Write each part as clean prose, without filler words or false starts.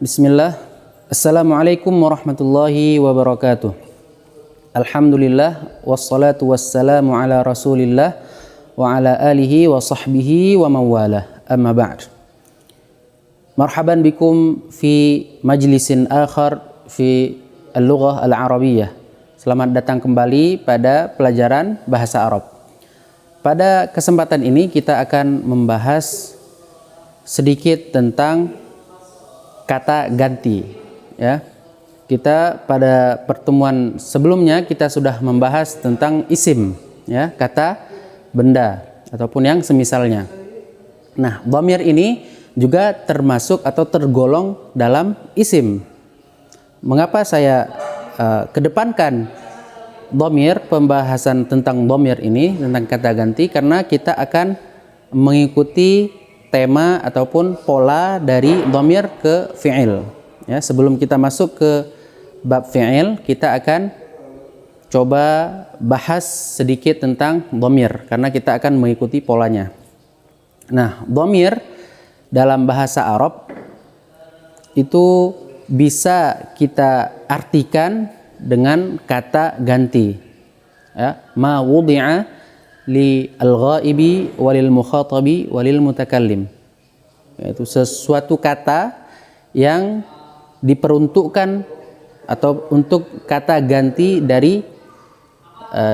Bismillah. Assalamualaikum warahmatullahi wabarakatuh. Alhamdulillah wassalatu wassalamu ala Rasulillah wa ala alihi wa sahbihi wa mawalah. Amma ba'd. Marhaban bikum fi majlisin akhar fi al-lughah al-arabiyyah. Selamat datang kembali pada pelajaran bahasa Arab. Pada kesempatan ini kita akan membahas sedikit tentang kata ganti, ya. Kita pada pertemuan sebelumnya kita sudah membahas tentang isim, ya, kata benda ataupun yang semisalnya. Nah, dhamir ini juga termasuk atau tergolong dalam isim. Mengapa saya kedepankan dhamir, pembahasan tentang dhamir ini, tentang kata ganti? Karena kita akan mengikuti tema ataupun pola dari dhamir ke fi'il. Ya, sebelum kita masuk ke bab fi'il, kita akan coba bahas sedikit tentang dhamir karena kita akan mengikuti polanya. Nah, dhamir dalam bahasa Arab itu bisa kita artikan dengan kata ganti. Ya, ma wudi'a li al-ghaibi walil mukhatabi walil mutakallim, yaitu sesuatu kata yang diperuntukkan atau untuk kata ganti dari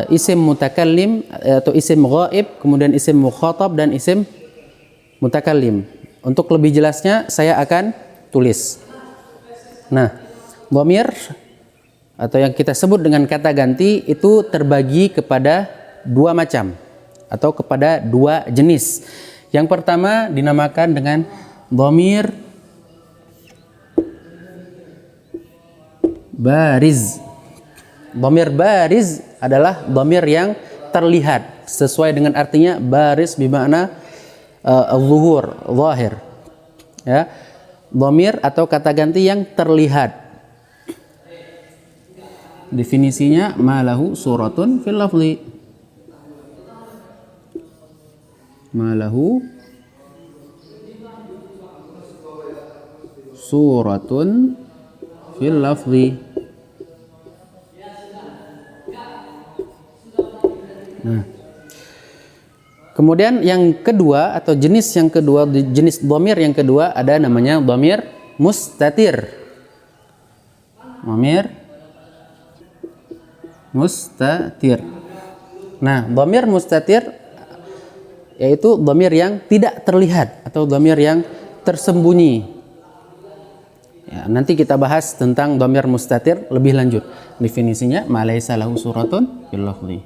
isim mutakallim atau isim ghaib, kemudian isim mukhatab dan isim mutakallim. Untuk lebih jelasnya saya akan tulis. Nah, dhamir atau yang kita sebut dengan kata ganti itu terbagi kepada dua macam atau kepada dua jenis. Yang pertama dinamakan dengan dhamir bariz. Dhamir bariz adalah dhamir yang terlihat, sesuai dengan artinya bariz bermakna al-zuhur, zahir. Ya. Dhamir atau kata ganti yang terlihat. Definisinya ma lahu suratun fil lafzi. Ma lahu suratun fil lafzi. Nah, kemudian yang kedua atau jenis yang kedua, jenis dhamir yang kedua ada namanya dhamir mustatir. Dhamir mustatir. Nah, dhamir mustatir yaitu dhamir yang tidak terlihat atau dhamir yang tersembunyi. Ya, nanti kita bahas tentang dhamir mustatir lebih lanjut. Definisinya ma laisa lahu suratun fil lafzi.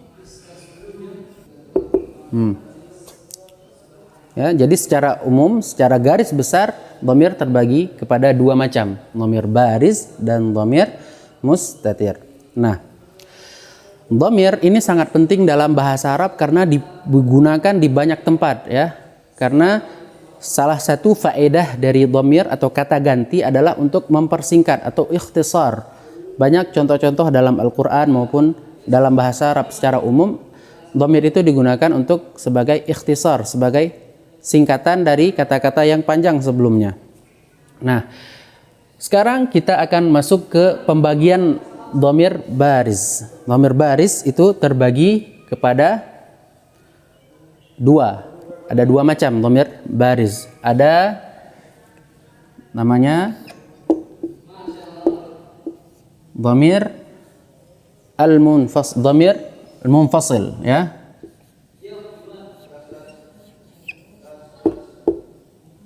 Ya, jadi secara umum, secara garis besar dhamir terbagi kepada dua macam, dhamir bariz dan dhamir mustatir. Nah, dhamir ini sangat penting dalam bahasa Arab karena digunakan di banyak tempat, ya. Karena salah satu faedah dari dhamir atau kata ganti adalah untuk mempersingkat atau ikhtisar. Banyak contoh-contoh dalam Al-Qur'an maupun dalam bahasa Arab secara umum, dhamir itu digunakan untuk sebagai ikhtisar, sebagai singkatan dari kata-kata yang panjang sebelumnya. Nah, sekarang kita akan masuk ke pembagian dhamir bariz. Dhamir bariz itu terbagi kepada dua. Ada dua macam dhamir bariz. Ada namanya dhamir dhamir al-munfasil, ya.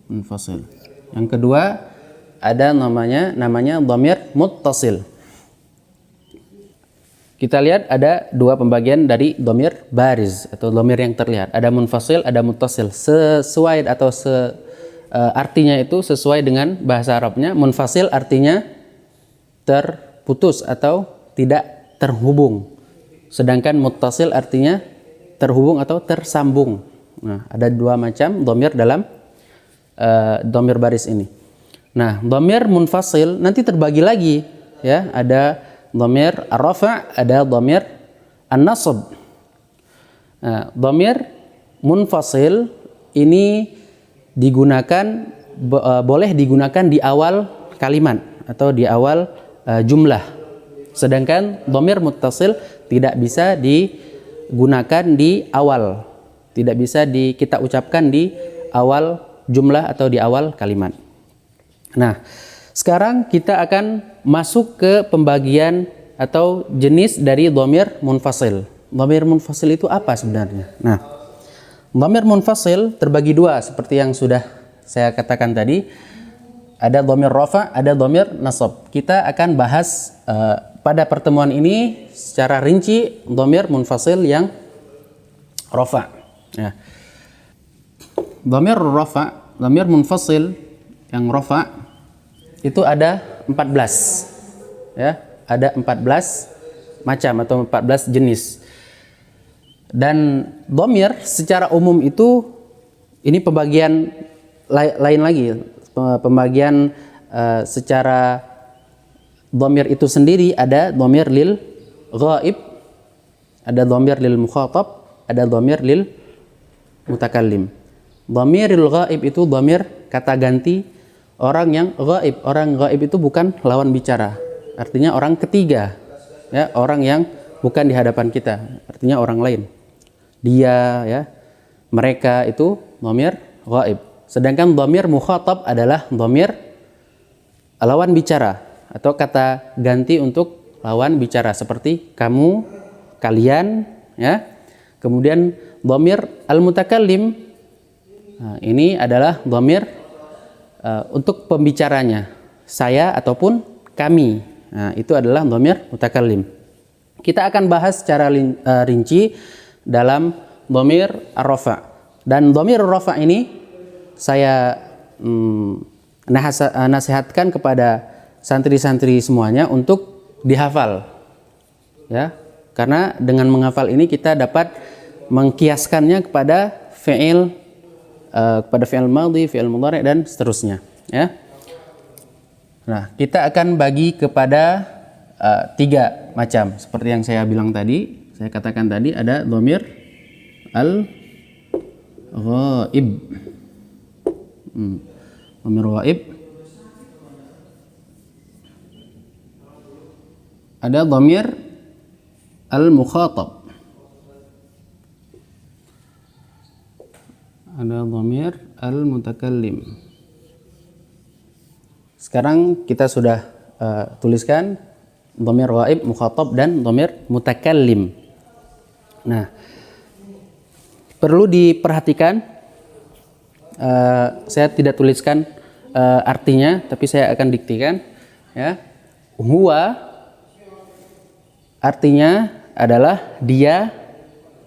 Munfasil. Yang kedua ada namanya dhamir muttasil. Kita lihat ada dua pembagian dari dhamir bariz atau dhamir yang terlihat. Ada munfasil, ada muttasil. Sesuai atau artinya itu sesuai dengan bahasa Arabnya. Munfasil artinya terputus atau tidak terhubung. Sedangkan muttasil artinya terhubung atau tersambung. Nah, ada dua macam dhamir dalam dhamir baris ini. Nah, dhamir munfasil nanti terbagi lagi, ya. Ada dhamir ar-rafa', ada dhamir an-nasb. Nah, dhamir munfasil ini digunakan boleh digunakan di awal kalimat atau di awal jumlah. Sedangkan dhamir muttasil tidak bisa digunakan di awal, tidak bisa kita ucapkan di awal jumlah atau di awal kalimat. Nah, sekarang kita akan masuk ke pembagian atau jenis dari dhamir munfasil. Dhamir munfasil itu apa sebenarnya? Nah, dhamir munfasil terbagi dua seperti yang sudah saya katakan tadi. Ada dhamir rafa, ada dhamir nasab. Kita akan bahas pada pertemuan ini secara rinci dhamir munfasil yang rafa. Ya. Dhamir rafa, dhamir munfasil yang rafa itu ada 14. Ya, ada 14 macam atau 14 jenis. Dan dhamir secara umum itu ini pembagian lain lagi. Pembagian secara dhamir itu sendiri ada dhamir lil ghaib, ada dhamir lil mukhatab, ada dhamir lil mutakallim. Dhamiril ghaib itu dhamir kata ganti orang yang ghaib. Orang ghaib itu bukan lawan bicara. Artinya orang ketiga. Ya, orang yang bukan di hadapan kita. Artinya orang lain. Dia, ya, mereka itu dhamir ghaib. Sedangkan dhamir mukhatab adalah dhamir lawan bicara atau kata ganti untuk lawan bicara seperti kamu, kalian, ya. Kemudian dhamir al-mutakallim, nah, ini adalah dhamir untuk pembicaranya, saya ataupun kami. Nah, itu adalah dhamir mutakallim. Kita akan bahas secara rinci dalam dhamir ar-rafa. Dan dhamir ar-rafa ini saya nasihatkan kepada santri-santri semuanya untuk dihafal, ya, karena dengan menghafal ini kita dapat mengkiaskannya kepada fi'il madhi, fi'il mudhari dan seterusnya, ya. Nah, kita akan bagi kepada 3 macam seperti yang saya bilang tadi, saya katakan tadi ada dhamir al-ghaib. Dhamir ghaib, ada dhamir al-mukhatab, ada dhamir al-mutakallim. Sekarang kita sudah tuliskan dhamir ghaib, mukhatab dan dhamir mutakallim. Nah, perlu diperhatikan, saya tidak tuliskan artinya, tapi saya akan diktikan, ya. Huwa artinya adalah dia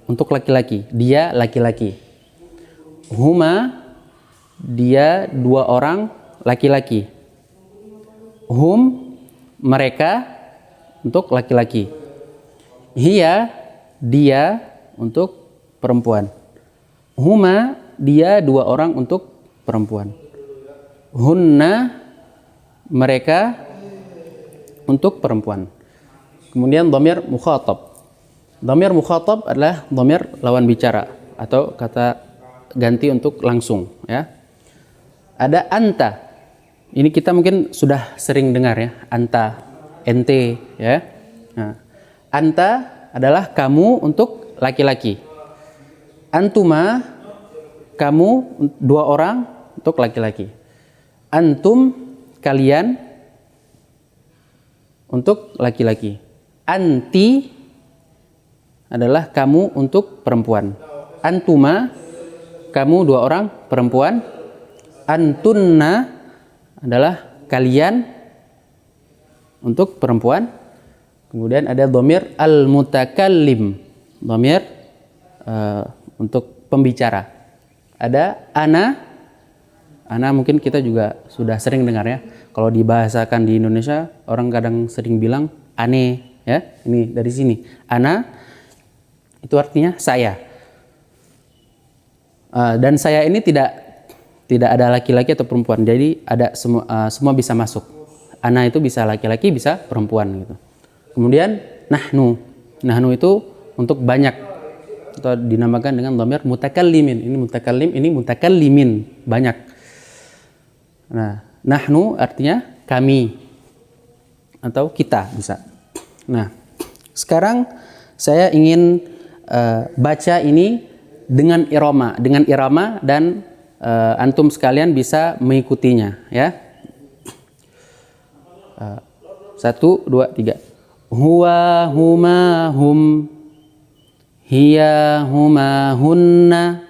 untuk laki-laki, dia laki-laki. Huma, dia 2 orang laki-laki. Hum, mereka untuk laki-laki. Hiya, dia untuk perempuan. Huma, dia 2 orang untuk perempuan. Hunna, mereka untuk perempuan. Kemudian dhamir mukhatab. Dhamir mukhatab adalah dhamir lawan bicara atau kata ganti untuk langsung, ya. Ada anta. Ini kita mungkin sudah sering dengar, ya. Anta, ente, ya. Nah, anta adalah kamu untuk laki-laki. Antuma, kamu 2 orang untuk laki-laki. Antum, kalian untuk laki-laki. Anti adalah kamu untuk perempuan. Antuma, kamu 2 orang perempuan. Antunna adalah kalian untuk perempuan. Kemudian ada dhamir al-mutakallim, dhamir untuk pembicara. Ada ana mungkin kita juga sudah sering dengar, ya. Kalau dibahasakan di Indonesia, orang kadang sering bilang ane, ya. Ini dari sini. Ana itu artinya saya. Dan saya ini tidak ada laki-laki atau perempuan. Jadi ada semua bisa masuk. Ana itu bisa laki-laki, bisa perempuan gitu. Kemudian nahnu itu untuk banyak atau dinamakan dengan dhamir mutakallimin. Ini mutakallim, ini mutakallimin, banyak. Nah, nahnu artinya kami, atau kita bisa. Nah, sekarang saya ingin baca ini dengan irama dan antum sekalian bisa mengikutinya ya. 1, 2, 3. Huwa huma hum, hiya huma hunna,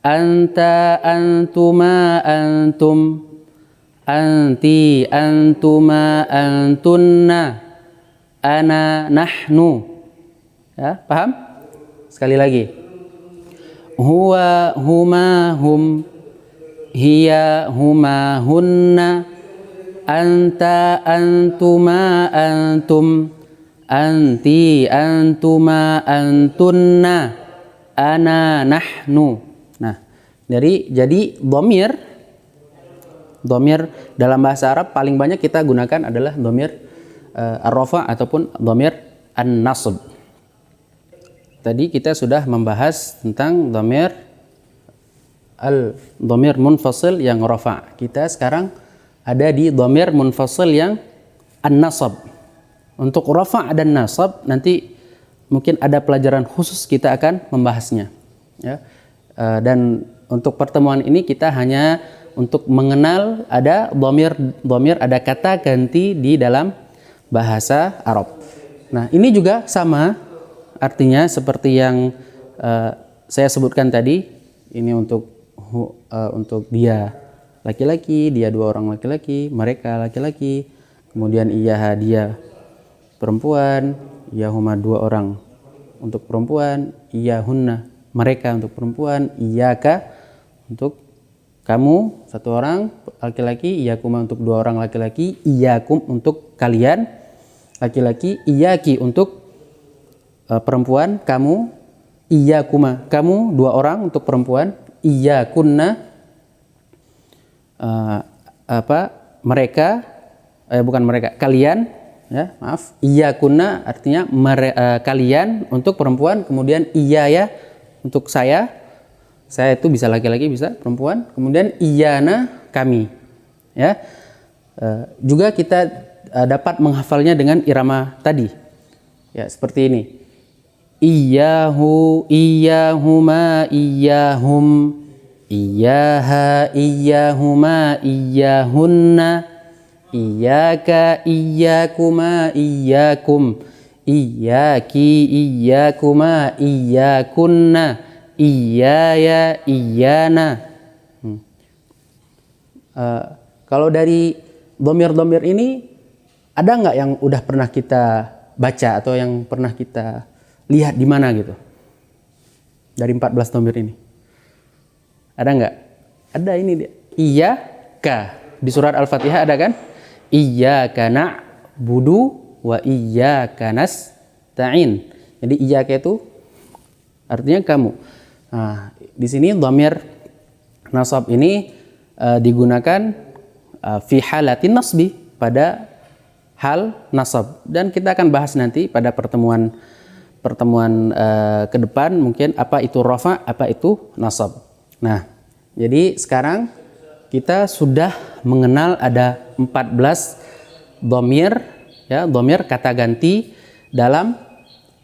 anta antuma antum, anti antuma antunna, ana nahnu. Ya, paham? Sekali lagi. Huwa huma hum, hiya huma hunna, anta antuma antum, anti antuma antunna, ana nahnu. Nah, jadi dhamir dalam bahasa Arab paling banyak kita gunakan adalah dhamir ar-rafa ataupun dhamir an-nasb. Tadi kita sudah membahas tentang dhamir munfasil yang rafa. Kita sekarang ada di dhamir munfasil yang an-nasab. Untuk rafa' dan nasab nanti mungkin ada pelajaran khusus kita akan membahasnya ya. Dan untuk pertemuan ini kita hanya untuk mengenal ada dhamir, ada kata ganti di dalam bahasa Arab. Nah, ini juga sama artinya seperti yang saya sebutkan tadi. Ini untuk dia laki-laki, dia 2 orang laki-laki, mereka laki-laki, kemudian iya dia perempuan, iyahuma 2 orang untuk perempuan, iyahunna mereka untuk perempuan, iyaka untuk kamu 1 orang laki-laki, iyakuma untuk 2 orang laki-laki, iyakum untuk kalian laki-laki, iyaki untuk perempuan, kamu, iyakuma kamu 2 orang untuk perempuan, iyakunna kalian ya, maaf, iyakunna artinya kalian untuk perempuan, kemudian iyaya untuk saya itu bisa laki-laki bisa perempuan, kemudian iyana kami ya. Juga kita dapat menghafalnya dengan irama tadi ya, seperti ini. Iyahu, iyahuma, iyahum, iyaha, iyahuma, iyahunna, iyaka, iyakuma, iyakum, iyaki, iyakuma, iyakunna, iyaya, iyana. Kalau dari dhamir-dhamir ini ada nggak yang udah pernah kita baca atau yang pernah kita lihat di mana gitu? Dari 14 dhamir ini. Ada nggak? Ada ini dia. Iyyaka. Di surat Al-Fatihah ada kan? Iyyaka na'budu wa iyyaka nasta'in. Jadi iyyaka itu artinya kamu. Nah, di sini dhamir nasab ini digunakan fi halatin nasbi, pada hal nasab, dan kita akan bahas nanti pada pertemuan ke depan mungkin apa itu rafa, apa itu nasab. Nah, jadi sekarang kita sudah mengenal ada 14 dhamir ya, dhamir kata ganti dalam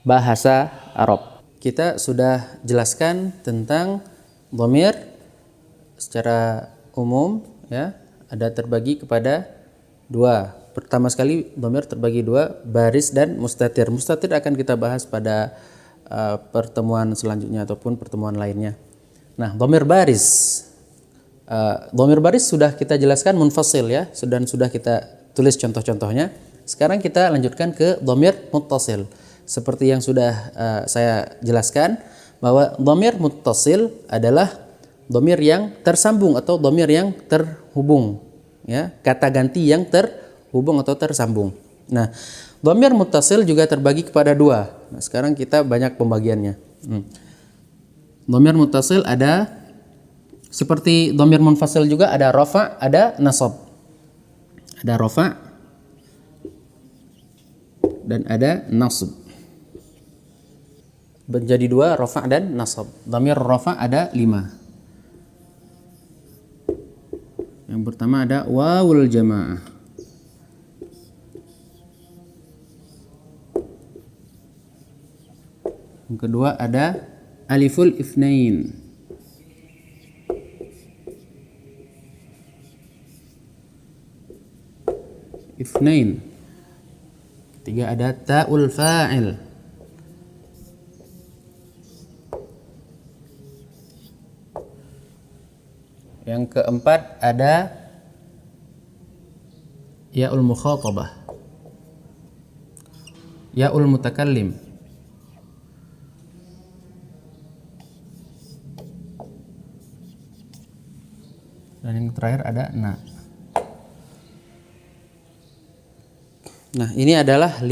bahasa Arab. Kita sudah jelaskan tentang dhamir secara umum ya, ada terbagi kepada 2. Pertama sekali dhamir terbagi 2, baris dan mustatir. Mustatir akan kita bahas pada pertemuan selanjutnya ataupun pertemuan lainnya. Nah, dhamir baris sudah kita jelaskan munfasil ya, dan sudah kita tulis contoh-contohnya. Sekarang kita lanjutkan ke dhamir muttasil. Seperti yang sudah saya jelaskan bahwa dhamir muttasil adalah dhamir yang tersambung atau dhamir yang terhubung ya, kata ganti yang terhubung atau tersambung. Nah, dhamir muttasil juga terbagi kepada 2. Nah, sekarang kita banyak pembagiannya. Dhamir muttasil ada seperti dhamir munfasil juga, ada rafa, ada nasab. Ada rafa dan ada nasab. Menjadi 2, rafa dan nasab. Dhamir rafa ada 5. Yang pertama ada wawul jamaah. Yang kedua ada aliful itsnain. Itsnain. Ketiga ada ta'ul fa'il. Yang keempat ada ya'ul mukhatabah, ya'ul mutakallim. Dan yang terakhir ada na. Nah, ini adalah 5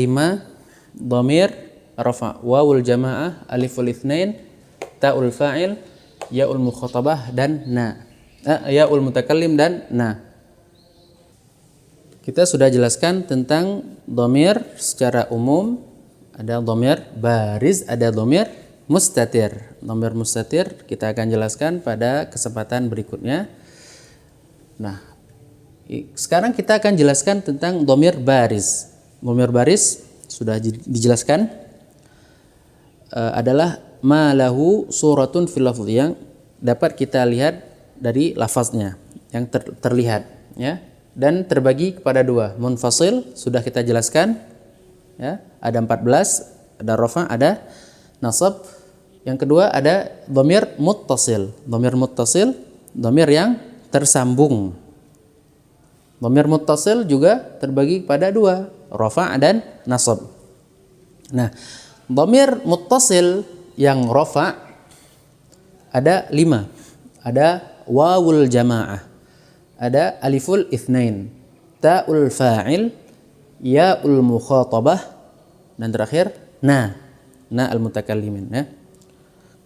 dhamir rafa. Wawul jamaah, aliful itsnain, ta'ul fa'il, ya'ul mukhatabah dan na. Ya'ul mutakallim dan na. Kita sudah jelaskan tentang dhamir secara umum. Ada dhamir bariz, ada dhamir mustatir. Dhamir mustatir kita akan jelaskan pada kesempatan berikutnya. Nah, sekarang kita akan jelaskan tentang dhamir bariz. Dhamir bariz sudah dijelaskan, adalah ma lahu suratun fil lafdh, yang dapat kita lihat dari lafaznya, yang terlihat, ya, dan terbagi kepada 2. Munfasil sudah kita jelaskan, ya, ada 14, ada rafa, ada nasab. Yang kedua ada dhamir muttasil. Dhamir muttasil, dhamir yang tersambung. Dhamir muttasil juga terbagi kepada 2, rafa dan nasab. Nah, dhamir muttasil yang rafa ada 5. Ada wawul jamaah, ada aliful itsnain, ta'ul fa'il, ya'ul mukhatabah, dan terakhir na al-mutakallimin, ya.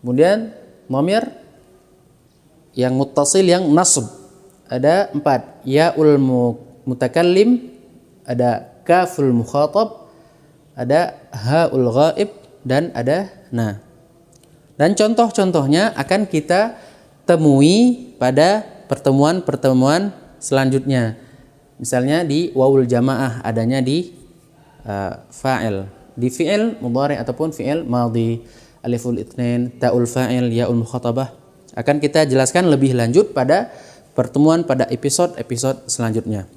Kemudian dhamir yang muttasil yang nasb ada 4, ya'ul mutakallim, ada kaful mukhatab, ada ha'ul ghaib, dan ada na. Dan contoh-contohnya akan kita temui pada pertemuan-pertemuan selanjutnya. Misalnya di wawul jamaah adanya di fa'il, di fi'il mudhari ataupun fi'il madhi, aliful itsnain, ta'ul fa'il, ya'ul mukhatabah. Akan kita jelaskan lebih lanjut pada pertemuan pada episode-episode selanjutnya.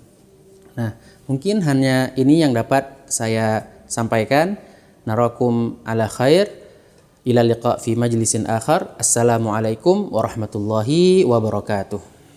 Nah, mungkin hanya ini yang dapat saya sampaikan. Narakum ala khair. Ila liqa fi majlisin akhar. Assalamualaikum warahmatullahi wabarakatuh.